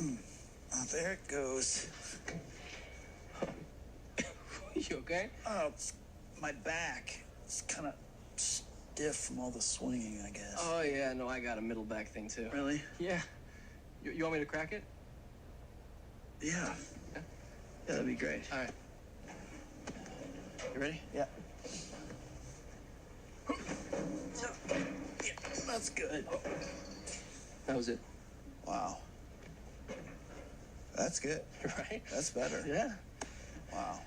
Oh, there it goes. You okay? Oh, my back. It's kind of stiff from all the swinging, I guess. Oh, yeah, no, I got a middle back thing, too. Really? Yeah. You want me to crack it? Yeah. Yeah? Yeah, that'd be great. All right. You ready? Yeah. So, yeah, that's good. That was it. Wow. That's good. Right? That's better. Yeah. Wow.